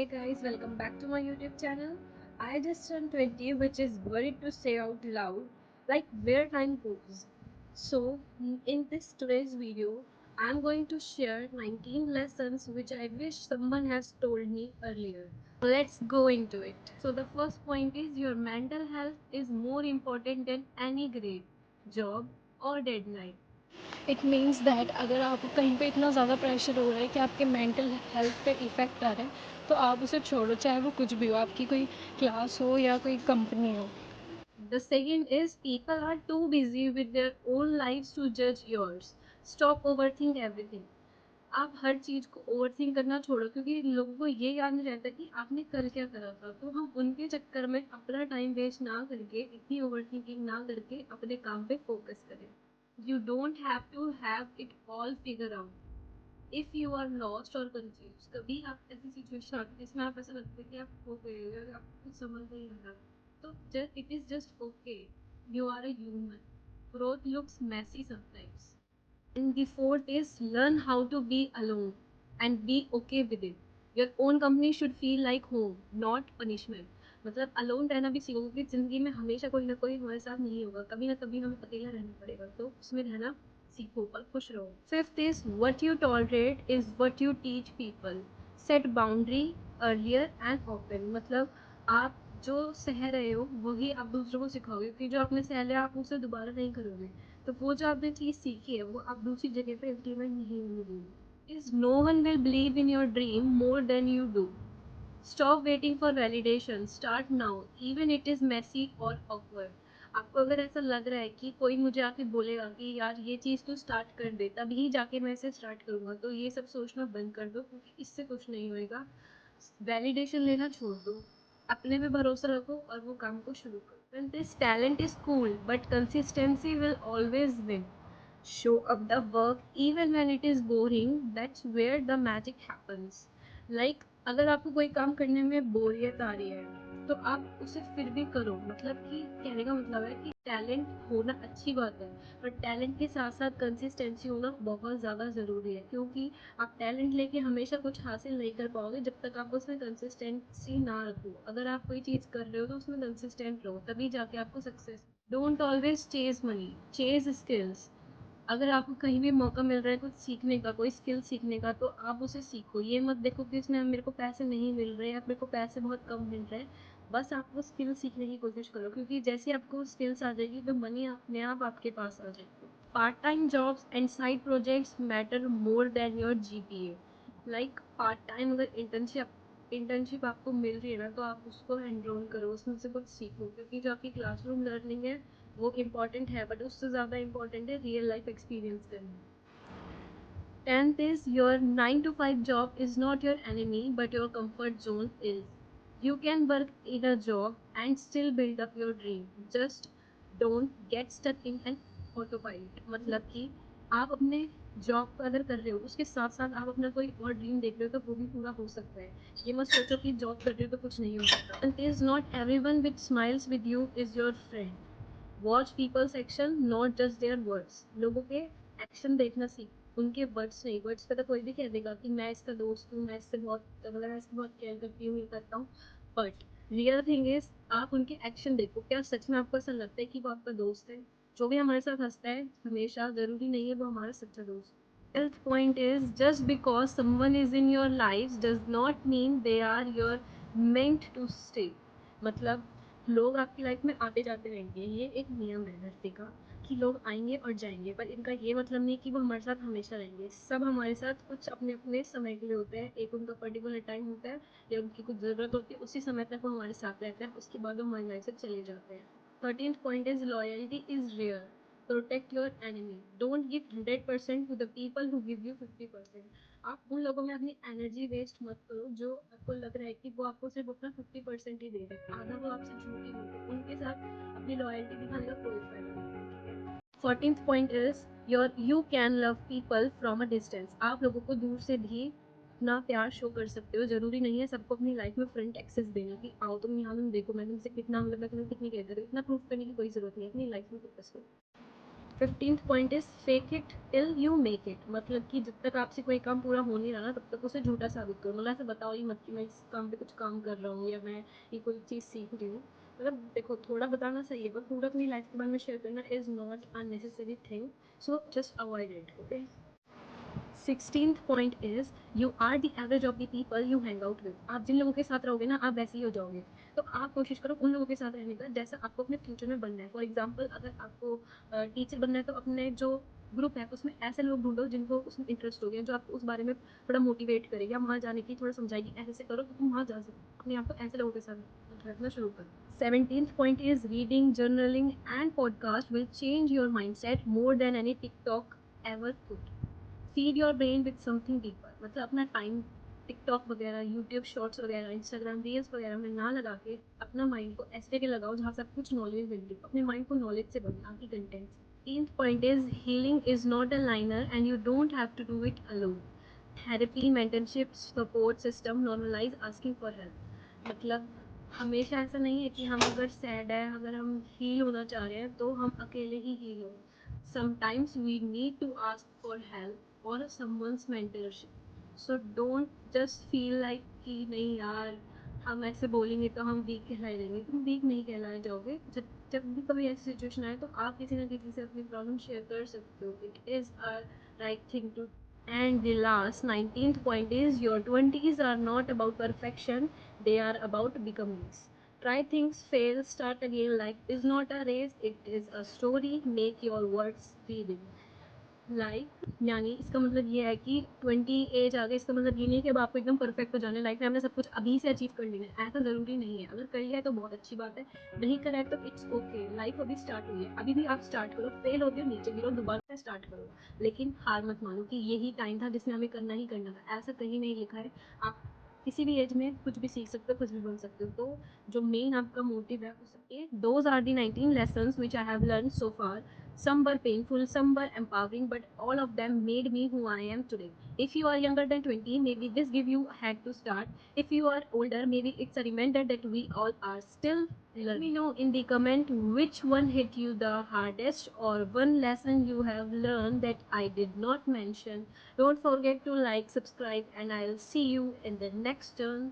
Hey guys, welcome back to my YouTube channel. I just turned 20, which is worried to say out loud, like where time goes. So, in this today's video, I'm going to share 19 lessons which I wish someone has told me earlier. Let's go into it. So, the first point is your mental health is more important than any grade, job, or deadline. It means that अगर आपको कहीं पे इतना ज़्यादा pressure हो रहा है कि आपके मेंटल हेल्थ पे इफ़ेक्ट आ रहा है तो आप उसे छोड़ो, चाहे वो कुछ भी हो, आपकी कोई क्लास हो या कोई कंपनी हो. The second is people are too busy with their own lives to judge yours. Stop overthink everything. आप हर चीज को ओवरथिंक करना छोड़ो क्योंकि लोगों को ये याद नहीं रहता कि आपने कल क्या करा था, तो हम उनके चक्कर में अपना टाइम वेस्ट ना करके, इतनी ओवरथिंकिंग ना करके अपने काम पे फोकस करें. You don't have to have it all figure out. If you are lost और कंफ्यूज, कभी आप ऐसी सिचुएशन आती है जिसमें आप ऐसा लगता है कि आप खो गए हो या आपको कुछ समझ नहीं आ रहा, तो it is just okay. You are a human. Growth looks messy sometimes. And the fourth is learn how to be alone and be okay with it. Your own company should feel like home, not punishment. मतलब alone रहना भी सीखो क्योंकि जिंदगी में हमेशा कोई ना कोई हमारे साथ नहीं होगा, कभी ना कभी हमें अकेला रहना पड़ेगा, तो उसमें रहना सीखो और खुश रहो. Fifth is what you tolerate is what you teach people. Set boundary earlier and often. मतलब आप जो सह रहे हो वही आप दूसरों को सिखाओगे, क्योंकि जो आपने सह लिया आप उसे दोबारा नहीं करोगे, तो वो जो आपने चीज़ सीखी है वो आप दूसरी जगह पे इम्प्लीमेंट नहीं होगी. Is no one will believe in your dream more than you do. Stop waiting for validation, start now even it is messy और ऑकवर्ड. आपको अगर ऐसा लग रहा है कि कोई मुझे आके बोलेगा कि यार ये चीज़ तू स्टार्ट कर दे तभी जाके मैं इसे स्टार्ट करूँगा, तो ये सब सोचना बंद कर दो क्योंकि इससे कुछ नहीं होएगा. वैलिडेशन लेना छोड़ दो, अपने पे भरोसा रखो और वो काम को शुरू करो. This talent is cool but consistency will always win. Show up the work even when it is boring. That's where the magic happens. Like अगर आपको कोई काम करने में बोरियत आ रही है तो आप उसे फिर भी करो. मतलब कि कहने का मतलब है कि टैलेंट होना अच्छी बात है, पर टैलेंट के साथ साथ कंसिस्टेंसी होना बहुत ज़्यादा ज़रूरी है, क्योंकि आप टैलेंट लेके हमेशा कुछ हासिल नहीं कर पाओगे जब तक आप उसमें कंसिस्टेंसी ना रखो. अगर आप कोई चीज़ कर रहे हो तो उसमें कंसिस्टेंट रहो, तभी जाके आपको success. Don't always chase money, chase skills. अगर आपको कहीं भी मौका मिल रहा है कुछ सीखने का, कोई स्किल सीखने का, तो आप उसे सीखो. ये मत देखो कि इसमें मेरे को पैसे नहीं मिल रहे या मेरे को पैसे बहुत कम मिल रहे हैं. बस आप वो स्किल सीखने की कोशिश करो, क्योंकि जैसे आपको स्किल्स आ जाएगी तो मनी अपने आप आपके पास आ जाएगी. Part time jobs and side projects matter more than your GPA. Like part time अगर इंटर्नशिप आपको मिल रही है ना, तो आप उसको एनरोल करो, उसमें से कुछ सीखो, क्योंकि जो आपकी क्लासरूम लर्निंग है वो इम्पॉर्टेंट है, बट उससे ज़्यादा इम्पॉर्टेंट है रियल लाइफ एक्सपीरियंस करना. Tenth is your 9 to 5 job is not your enemy but your comfort zone is. You can work in a job and still build up your dream. Just don't get stuck in an auto pilot. मतलब कि आप अपने job अगर कर रहे हो उसके साथ साथ आप अपना कोई और ड्रीम देख रहे हो तो वो भी पूरा हो सकता है. ये मत सोचो कि जॉब कर रहे हो तो कुछ नहीं हो सकता. It is not everyone with smiles with you is your friend. Watch peoples action not just their words. लोगों के एक्शन देखना सीख, उनके वर्ड्स नहीं. वर्ड्स पे तो कोई भी कह देगा कि मैं इसका दोस्त हूँ, मैं इससे बहुत मतलब मैं इसकी बहुत केयर करती हूँ, ये करता हूँ, बट रियल थिंग इज आप उनके एक्शन देखो. क्या सच में आपको ऐसा लगता है कि वो आपका दोस्त है? जो भी हमारे साथ हंसता है हमेशा ज़रूरी नहीं है वो हमारा सच्चा दोस्त. Health point is just because someone is in your life does not mean they are your meant to stay. मतलब लोग आपकी लाइफ में आते जाते रहेंगे, ये एक नियम है धरती का कि लोग आएंगे और जाएंगे, पर इनका ये मतलब नहीं कि वो हमारे साथ हमेशा रहेंगे. सब हमारे साथ कुछ अपने अपने समय के लिए होते हैं. एक उनका पर्टिकुलर टाइम होता है या उनकी कुछ ज़रूरत होती है, उसी समय तक वो हमारे साथ रहते हैं, उसके बाद वो हमारी लाइफ से चले जाते हैं. 13th point is loyalty is rare. Protect your enemy. Don't give 100% to the people who give you 50%. आप उन लोगों में अपनी एनर्जी वेस्ट मत करो जो आपको लग रहा है कि वो आपको सिर्फ अपना 50% ही दे रहे हैं, आधा वो आपसे झूठी बोलते, उनके साथ अपनी लॉयल्टी दिखाने का कोई फायदा नहीं. 14th point is your you can love people from a distance. आप लोगों को दूर से भी अपना प्यार शो कर सकते हो. जरूरी नहीं है सबको अपनी लाइफ में फ्रंट एक्सेस देना कि आओ तुम यहाँ तुम देखो मैं तुमसे कितना मतलब मैं तुम्हें कितनी कहते हो. इतना प्रूफ करने की कोई जरूरत नहीं है. अपनी लाइफ में फोकस करो. 15th point is fake it till you make it, मतलब कि जब तक आपसे कोई काम पूरा हो नहीं रहा ना तब तक उसे झूठा साबित करो, मतलब ऐसे बताओ ही मत कि मैं इस काम पे कुछ काम कर रहा हूँ या मैं ये कोई चीज़ सीख रही हूँ। मतलब देखो थोड़ा बताना सही है पर पूरा अपनी लाइफ के बारे में शेयर करना is not unnecessary thing, so just avoid it, okay. 16th point is you are the average of the people you hang out with, आप जिन लोगों के साथ रहोगे ना आप वैसे ही हो जाओगे। तो आप कोशिश करो उन लोगों के साथ रहने का जैसा आपको अपने फ्यूचर में बनना है। फॉर एग्जाम्पल अगर आपको टीचर बनना है तो अपने जो ग्रुप है उसमें ऐसे लोग ढूंढो जिनको उसमें इंटरेस्ट हो गया, जो आपको उस बारे में थोड़ा मोटिवेट करेगा, वहाँ जाने की थोड़ा समझाएगी ऐसे ऐसे करो तो तुम वहाँ जा सकते, अपने आप को ऐसे लोगों के साथ रखना शुरू करो। 17th point is reading journaling and podcast will change your mind set more than any TikTok ever could. Feed your brain with something deeper, मतलब अपना टाइम टिकटॉक वगैरह, यूट्यूब शॉर्ट्स वगैरह, इंस्टाग्राम रील्स वगैरह में ना लगा के अपना माइंड को ऐसे जगह लगाओ जहाँ से कुछ नॉलेज मिलती है, अपने माइंड को नॉलेज से भरो ना कि कंटेंट से। 18th point is healing is not a liner and you don't have to do it alone. Therapy, mentorship, support system normalise asking for help, मतलब हमेशा ऐसा नहीं है कि हम अगर सैड है, अगर हम हील होना चाह रहे हैं तो हम अकेले ही हील हो। Sometimes we need to ask for help और someone's mentorship, so don't just feel like कि नहीं यार हम ऐसे बोलेंगे तो हम वीक कहलाए जाएंगे, तुम वीक नहीं कहलाए जाओगे। जब जब भी कभी ऐसी सिचुएशन आए तो आप किसी ना किसी से अपनी प्रॉब्लम शेयर कर सकते हो, it is a right thing to. And the last 19th point is your 20s are not about perfection, they are about becomings. Try things, fail, start again. Life is not a race, it is a story. Make your words breathing. यानी इसका मतलब ये है कि 20 as आ गई, इसका मतलब ये नहीं है कि अब आपको एकदम परफेक्ट हो जाने लाइफ में हमने सब कुछ अभी से अचीव कर लेना है, ऐसा ज़रूरी नहीं है। अगर कर लिया है तो बहुत अच्छी बात है, नहीं करा है तो इट्स ओके। लाइफ अभी स्टार्ट हुई है, अभी भी आप स्टार्ट करो, फेल होते हो नीचे गिरो दोबारा से स्टार्ट करो, लेकिन हार मत मानो कि यही टाइम था जिसमें हमें करना ही करना था, ऐसा कहीं नहीं लिखा है। आप किसी भी एज में कुछ भी सीख सकते हो, कुछ भी बन सकते हो। तो जो मेन आपका मोटिव है उसके those are the 19 lessons which I have learn so far. Some were painful, some were empowering, but all of them made me who I am today. If you are younger than 20, maybe this give you a hack to start. If you are older, maybe it's a reminder that we all are still learning. Let me know in the comment which one hit you the hardest or one lesson you have learned that I did not mention. Don't forget to like, subscribe, and I'll see you in the next turn.